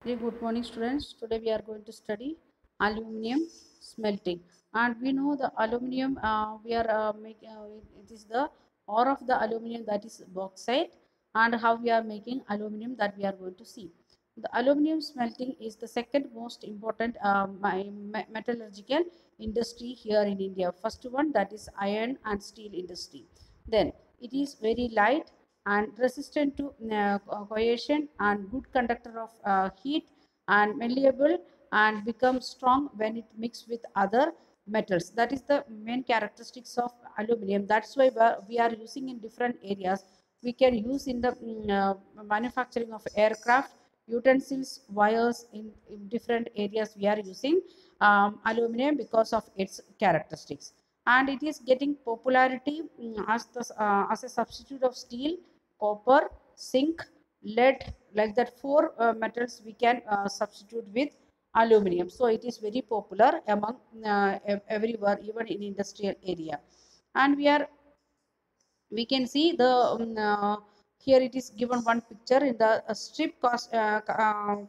Very good morning, students. Today we are going to study aluminum smelting, and we know the aluminum. We are making. It is the ore of the aluminum, that is bauxite, and how we are making aluminum, that we are going to see. The aluminum smelting is the second most important metallurgical industry here in India. First one, that is iron and steel industry. Then it is very light and resistant to cohesion and good conductor of heat and malleable and becomes strong when it mixed with other metals. That is the main characteristics of aluminum. That's why we are using in different areas. We can use in the manufacturing of aircraft, utensils, wires. In different areas we are using aluminum because of its characteristics, and it is getting popularity as a substitute of steel, copper, zinc, lead, like that four metals we can substitute with aluminum. So it is very popular among everywhere, even in industrial area. And we can see the here it is given one picture in the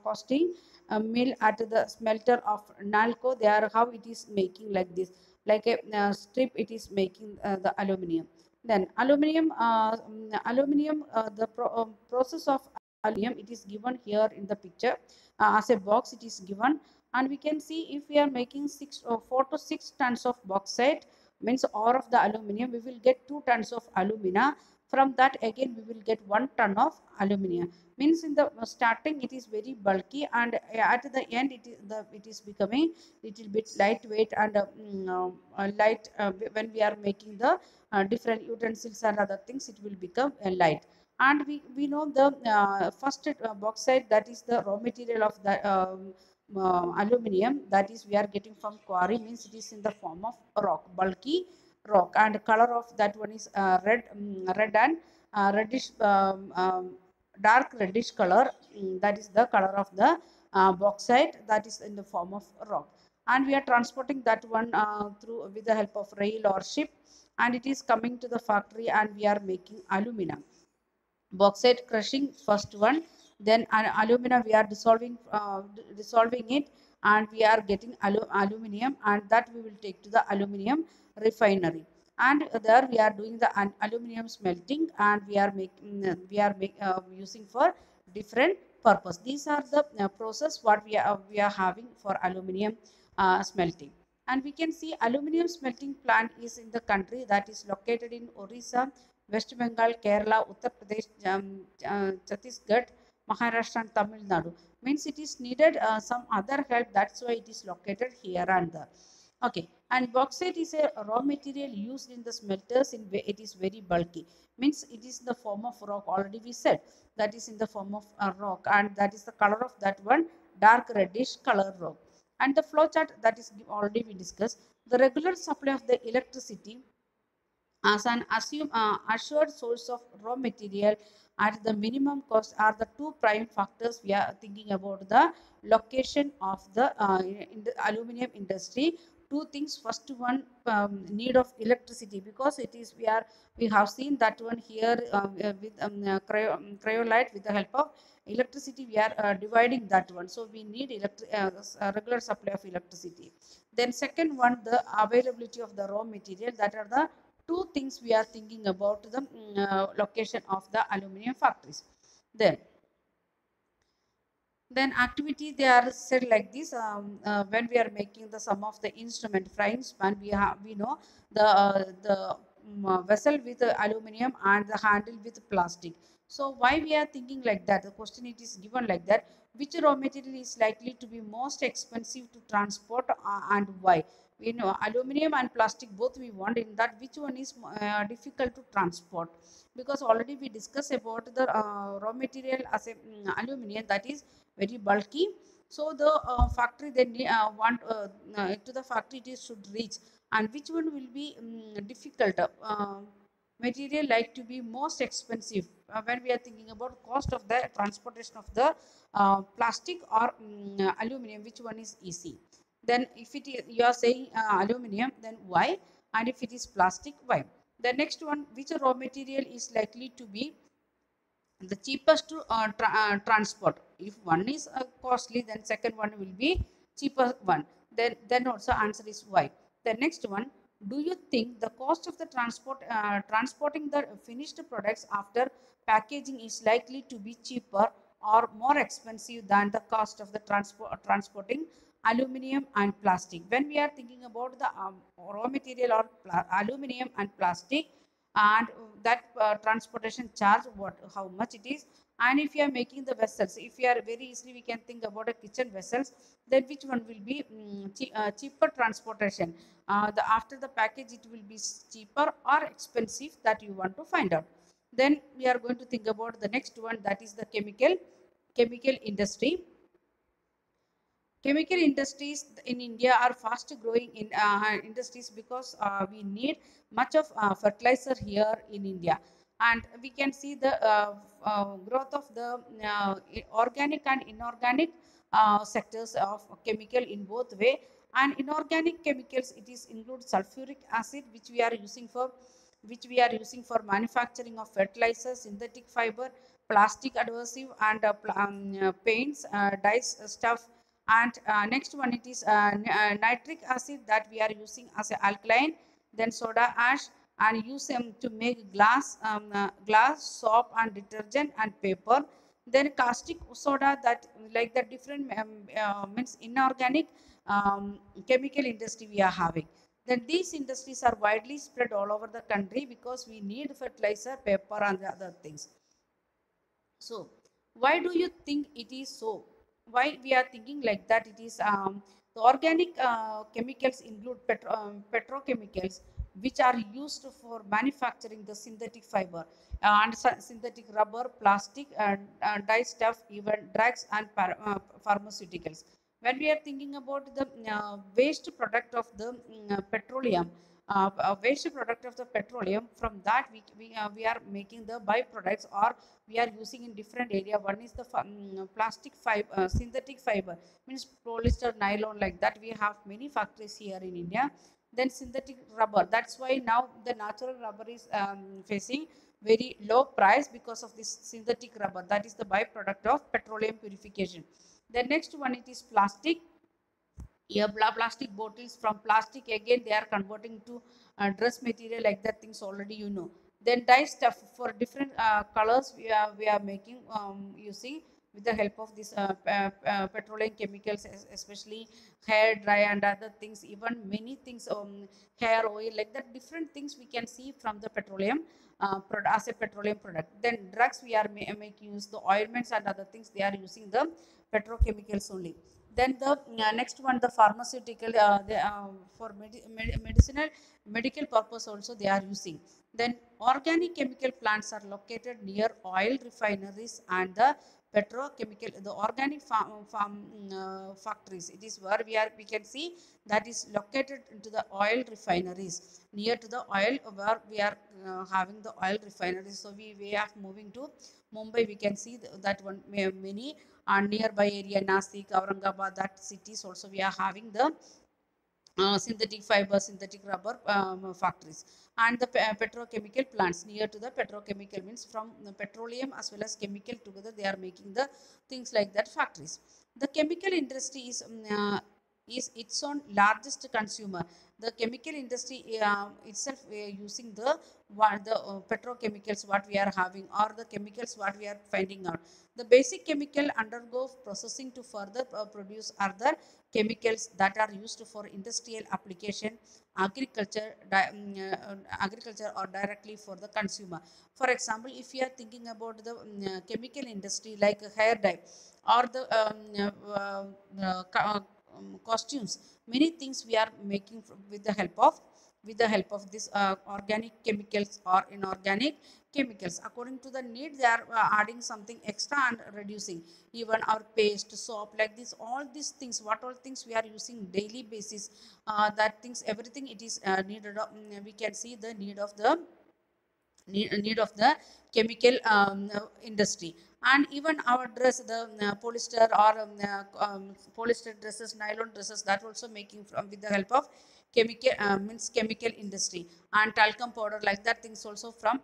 costing mill at the smelter of Nalco. They are how it is making like this, like a strip it is making the aluminum. Then aluminum, process of aluminum, it is given here in the picture as a box it is given. And we can see if we are making 4 to 6 tons of bauxite, means ore of the aluminum, we will get 2 tons of alumina. From that again we will get 1 ton of aluminum. Means in the starting it is very bulky, and at the end it is becoming little bit lightweight and light. When we are making the different utensils and other things, it will become light. And we know the first bauxite, that is the raw material of the aluminum, that is we are getting from quarry. Means it is in the form of rock, bulky rock, and color of that one is red and reddish, dark reddish color. That is the color of the bauxite, that is in the form of rock. And we are transporting that one through with the help of rail or ship, and it is coming to the factory, and we are making alumina. Bauxite crushing, first one. Then alumina we are dissolving it, and we are getting aluminum, and that we will take to the aluminum refinery. And there we are doing the aluminum smelting, and using for different purpose. These are the process what we are having for aluminum smelting. And we can see aluminum smelting plant is in the country, that is located in Orissa, West Bengal, Kerala, Uttar Pradesh, Chhattisgarh, Maharashtra, and Tamil Nadu. Means it is needed some other help. That's why it is located here and there. Okay, and bauxite is a raw material used in the smelters. It is very bulky. Means it is in the form of rock. Already we said that is in the form of rock, and that is the color of that one, dark reddish color rock. And the flow chart, that is already we discussed. The regular supply of the electricity as an assured source of raw material at the minimum cost are the two prime factors we are thinking about the location of the in the aluminum industry. Two things. First one, need of electricity, because it is we have seen that one here with cryolite. With the help of electricity we are dividing that one, so we need regular supply of electricity. Then second one, the availability of the raw material. That are the two things we are thinking about the location of the aluminum factories. then then activity, they are said like this. When we are making the sum of the instrument frying span, we know the vessel with the aluminum and the handle with plastic. So why we are thinking like that? The question it is given like that: which raw material is likely to be most expensive to transport, and why? We know aluminum and plastic both we want. In that, which one is difficult to transport? Because already we discussed about the raw material as a aluminum, that is very bulky. So the factory then want to the factory it is should reach, and which one will be difficult material like to be most expensive when we are thinking about cost of the transportation of the plastic or aluminum, which one is easy? Then if it is, you are saying aluminum, then why? And if it is plastic, why? The next one, which raw material is likely to be the cheapest to transport? if one is costly, then second one will be cheaper one. Then also answer is why. The next one, do you think the cost of the transporting the finished products after packaging is likely to be cheaper or more expensive than the cost of the transporting aluminum and plastic? When we are thinking about the raw material or aluminum and plastic, and that transportation charge, what, how much it is, and if you are making the vessels, if you are very easily we can think about a kitchen vessels, then which one will be cheaper transportation, the after the package it will be cheaper or expensive, that you want to find out. Then we are going to think about the next one, that is the chemical industry. Chemical industries in India are fast growing in industries because we need much of fertilizer here in India, and we can see the growth of the organic and inorganic sectors of chemical in both way. And inorganic chemicals, it is include sulfuric acid, which we are using for manufacturing of fertilizers, synthetic fiber, plastic adhesive, and paints, dyes, stuff. And next one, it is nitric acid that we are using as an alkaline, then soda ash, and use them to make glass, soap, and detergent and paper. Then caustic soda, that like the different means inorganic chemical industry we are having. Then these industries are widely spread all over the country because we need fertilizer, paper, and the other things. So, why do you think it is so? Why we are thinking like that? It is the organic chemicals include petrochemicals, which are used for manufacturing the synthetic fiber and synthetic rubber, plastic, and dye stuff, even drugs and pharmaceuticals. When we are thinking about the waste product of the petroleum, waste product of the petroleum, from that we are making the byproducts, or we are using in different area. One is the plastic fiber, synthetic fiber, means polyester, nylon, like that we have many factories here in India. Then synthetic rubber, that's why now the natural rubber is facing very low price because of this synthetic rubber, that is the byproduct of petroleum purification. The next one, it is plastic. Yeah, plastic bottles, from plastic again they are converting to dress material, like that things already you know. Then dye stuff for different colors we are making using with the help of this petroleum chemicals, especially hair dye and other things, even many things, hair oil, like that different things we can see from the petroleum as a petroleum product. Then drugs we are making use the ointments and other things, they are using the petrochemicals only. Then the next one, the pharmaceutical, for medicinal medical purpose also they are using. Then organic chemical plants are located near oil refineries and the petrochemical, the organic factories, it is where we can see that is located into the oil refineries, near to the oil, where we are having the oil refineries. So we are moving to Mumbai, we can see that one many, and nearby area Nasik, Aurangabad, that cities also we are having the synthetic fiber, synthetic rubber factories, and the petrochemical plants near to the petrochemical, means from the petroleum as well as chemical together they are making the things like that factories. The chemical industry is its own largest consumer. The chemical industry itself using the petrochemicals what we are having, or the chemicals what we are finding out. The basic chemical undergo processing to further produce other chemicals that are used for industrial application, agriculture, or directly for the consumer. For example, if you are thinking about the chemical industry like hair dye, or the costumes, many things we are making with the help of this organic chemicals or inorganic chemicals. According to the need, they are adding something extra and reducing. Even our paste, soap, like this, all these things, what all things we are using daily basis, that things, everything it is needed of, we can see the need of the chemical industry. And even our dress, the polyester or polyester dresses, nylon dresses, that also making from with the help of means chemical industry, and talcum powder, like that things also from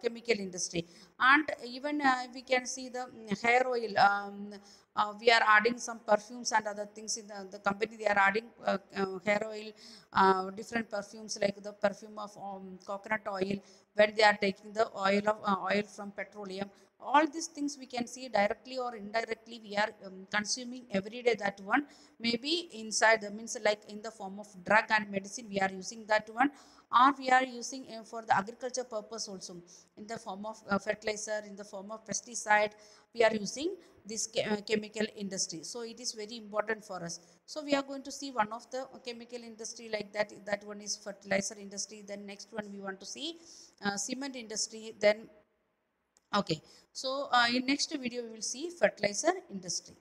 chemical industry. And even we can see the hair oil. We are adding some perfumes and other things in the company. They are adding hair oil, different perfumes, like the perfume of coconut oil, when they are taking the oil from petroleum. All these things we can see directly or indirectly we are consuming every day that one. Maybe inside the means like in the form of drug and medicine we are using that one, or we are using for the agriculture purpose also, in the form of fertilizer, in the form of pesticide, we are using this chemical industry. So it is very important for us. So we are going to see one of the chemical industry like that. That one is fertilizer industry. Then next one we want to see cement industry. Then okay, so in next video we will see fertilizer industry.